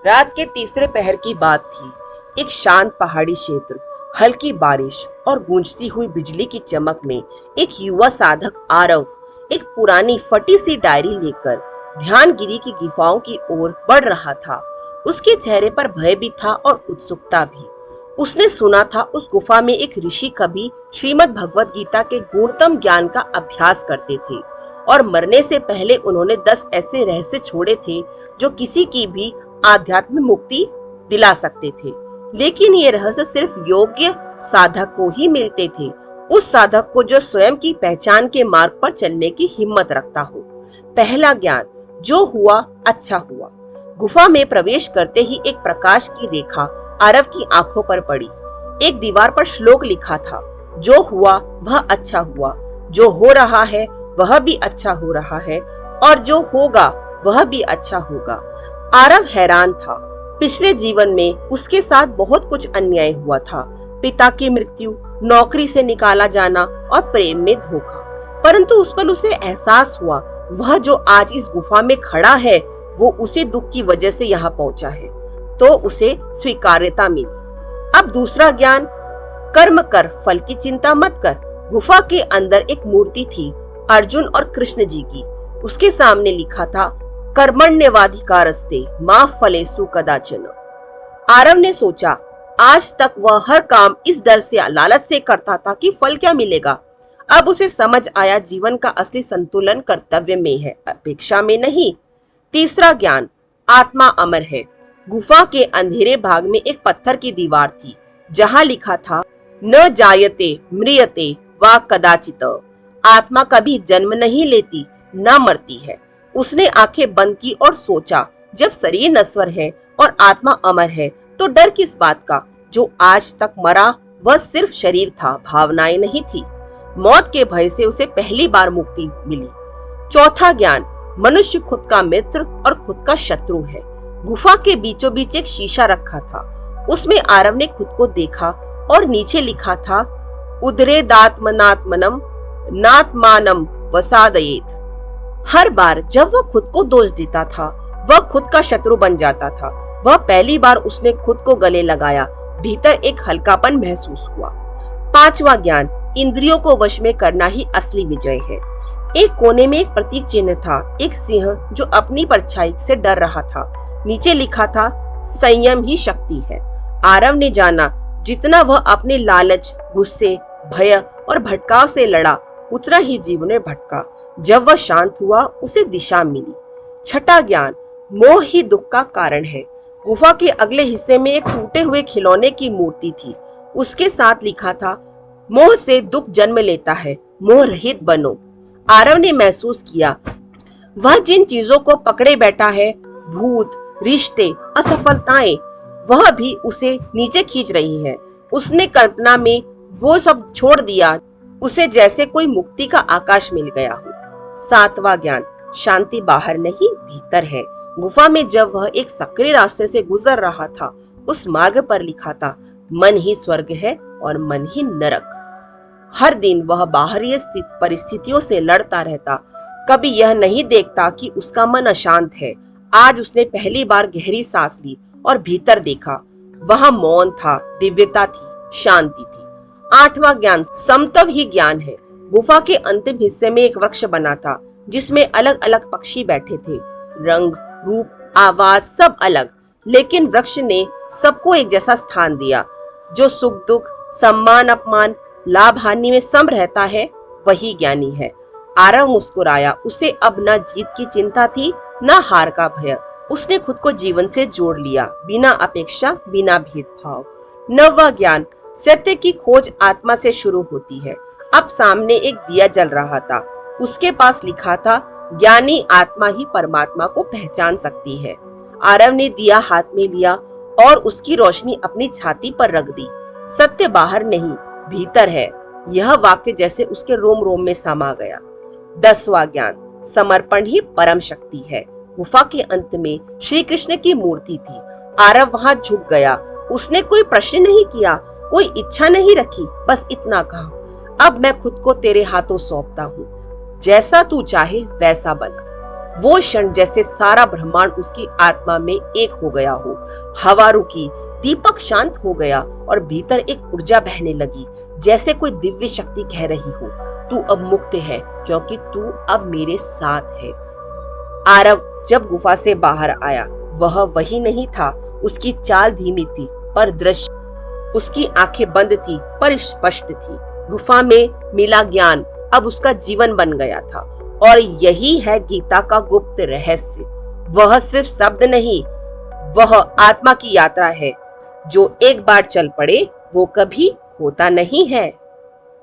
रात के तीसरे पहर की बात थी। एक शांत पहाड़ी क्षेत्र, हल्की बारिश और गूंजती हुई बिजली की चमक में एक युवा साधक आरव एक पुरानी फटी सी डायरी लेकर ध्यानगिरी की गुफाओं की ओर बढ़ रहा था। उसके चेहरे पर भय भी था और उत्सुकता भी। उसने सुना था उस गुफा में एक ऋषि कभी श्रीमद् भगवत गीता के गुणतम ज्ञान का अभ्यास करते थे और मरने से पहले उन्होंने 10 ऐसे रहस्य छोड़े थे जो किसी की भी आध्यात्मिक मुक्ति दिला सकते थे। लेकिन ये रहस्य सिर्फ योग्य साधक को ही मिलते थे, उस साधक को जो स्वयं की पहचान के मार्ग पर चलने की हिम्मत रखता हो। पहला ज्ञान, जो हुआ अच्छा हुआ। गुफा में प्रवेश करते ही एक प्रकाश की रेखा आरव की आंखों पर पड़ी। एक दीवार पर श्लोक लिखा था, जो हुआ वह अच्छा हुआ, जो हो रहा है वह भी अच्छा हो रहा है और जो होगा वह भी अच्छा होगा। आरव हैरान था। पिछले जीवन में उसके साथ बहुत कुछ अन्याय हुआ था, पिता की मृत्यु, नौकरी से निकाला जाना और प्रेम में धोखा। परंतु उस पर उसे एहसास हुआ वह जो आज इस गुफा में खड़ा है वो उसी दुख की वजह से यहाँ पहुंचा है, तो उसे स्वीकार्यता मिली। अब दूसरा ज्ञान, कर्म कर फल की चिंता मत कर। गुफा के अंदर एक मूर्ति थी अर्जुन और कृष्ण जी की। उसके सामने लिखा था, कर्मण्यवाधिकारस्ते मा फलेषु कदाचन। आरव ने सोचा, आज तक वह हर काम इस डर से लालच से करता था कि फल क्या मिलेगा। अब उसे समझ आया जीवन का असली संतुलन कर्तव्य में है, अपेक्षा में नहीं। तीसरा ज्ञान, आत्मा अमर है। गुफा के अंधेरे भाग में एक पत्थर की दीवार थी जहां लिखा था, न जायते म्रियते वा कदाचित। आत्मा कभी जन्म नहीं लेती, न मरती है। उसने आंखें बंद की और सोचा, जब शरीर नश्वर है और आत्मा अमर है तो डर किस बात का। जो आज तक मरा वह सिर्फ शरीर था, भावनाएं नहीं थी। मौत के भय से उसे पहली बार मुक्ति मिली। चौथा ज्ञान, मनुष्य खुद का मित्र और खुद का शत्रु है। गुफा के बीचों बीच एक शीशा रखा था। उसमें आरव ने खुद को देखा और नीचे लिखा था, उदरेदात्मनात्मनम नात्मानम वसादयेत। हर बार जब वह खुद को दोष देता था वह खुद का शत्रु बन जाता था। वह पहली बार उसने खुद को गले लगाया, भीतर एक हल्कापन महसूस हुआ। पांचवा ज्ञान, इंद्रियों को वश में करना ही असली विजय है। एक कोने में एक प्रतीक चिन्ह था, एक सिंह जो अपनी परछाई से डर रहा था। नीचे लिखा था, संयम ही शक्ति है। आरव ने जाना, जितना वह अपने लालच, गुस्से, भय और भटकाव से लड़ा उतना ही जीवन में भटका। जब वह शांत हुआ उसे दिशा मिली। छठा ज्ञान, मोह ही दुख का कारण है। गुफा के अगले हिस्से में एक टूटे हुए खिलौने की मूर्ति थी। उसके साथ लिखा था, मोह से दुख जन्म लेता है, मोह रहित बनो। आरव ने महसूस किया वह जिन चीजों को पकड़े बैठा है, भूत, रिश्ते, असफलताएं, वह भी उसे नीचे खींच रही है। उसने कल्पना में वो सब छोड़ दिया, उसे जैसे कोई मुक्ति का आकाश मिल गया हो। सातवां ज्ञान, शांति बाहर नहीं भीतर है। गुफा में जब वह एक सक्रिय रास्ते से गुजर रहा था, उस मार्ग पर लिखा था, मन ही स्वर्ग है और मन ही नरक। हर दिन वह बाहरी परिस्थितियों से लड़ता रहता, कभी यह नहीं देखता कि उसका मन अशांत है। आज उसने पहली बार गहरी सांस ली और भीतर देखा। वहां मौन था, दिव्यता थी, शांति थी। आठवां ज्ञान, समत्व ही ज्ञान है। गुफा के अंतिम हिस्से में एक वृक्ष बना था जिसमें अलग अलग पक्षी बैठे थे। रंग, रूप, आवाज सब अलग, लेकिन वृक्ष ने सबको एक जैसा स्थान दिया। जो सुख दुख, सम्मान अपमान, लाभ हानि में सम रहता है वही ज्ञानी है। आरव मुस्कुराया। उसे अब न जीत की चिंता थी न हार का भय। उसने खुद को जीवन से जोड़ लिया, बिना अपेक्षा, बिना भेदभाव। नौवां ज्ञान, सत्य की खोज आत्मा से शुरू होती है। अब सामने एक दिया जल रहा था। उसके पास लिखा था, ज्ञानी आत्मा ही परमात्मा को पहचान सकती है। आरव ने दिया हाथ में लिया और उसकी रोशनी अपनी छाती पर रख दी। सत्य बाहर नहीं भीतर है। यह वाक्य जैसे उसके रोम रोम में समा गया। 10वां ज्ञान, समर्पण ही परम शक्ति है। गुफा के अंत में श्री कृष्ण की मूर्ति थी। आरव वहां झुक गया। उसने कोई प्रश्न नहीं किया, कोई इच्छा नहीं रखी, बस इतना कहा, अब मैं खुद को तेरे हाथों सौंपता हूँ, जैसा तू चाहे वैसा बना। वो क्षण जैसे सारा ब्रह्मांड उसकी आत्मा में एक हो गया हो। हवा रुकी, दीपक शांत हो गया और भीतर एक ऊर्जा बहने लगी, जैसे कोई दिव्य शक्ति कह रही हो, तू अब मुक्त है क्योंकि तू अब मेरे साथ है। आरव जब गुफा से बाहर आया, वह वही नहीं था। उसकी चाल धीमी थी पर दृश्य, उसकी आंखें बंद थी पर स्पष्ट थी। गुफा में मिला ज्ञान अब उसका जीवन बन गया था और यही है गीता का गुप्त रहस्य। वह सिर्फ शब्द नहीं, वह आत्मा की यात्रा है। जो एक बार चल पड़े वो कभी खोता नहीं है।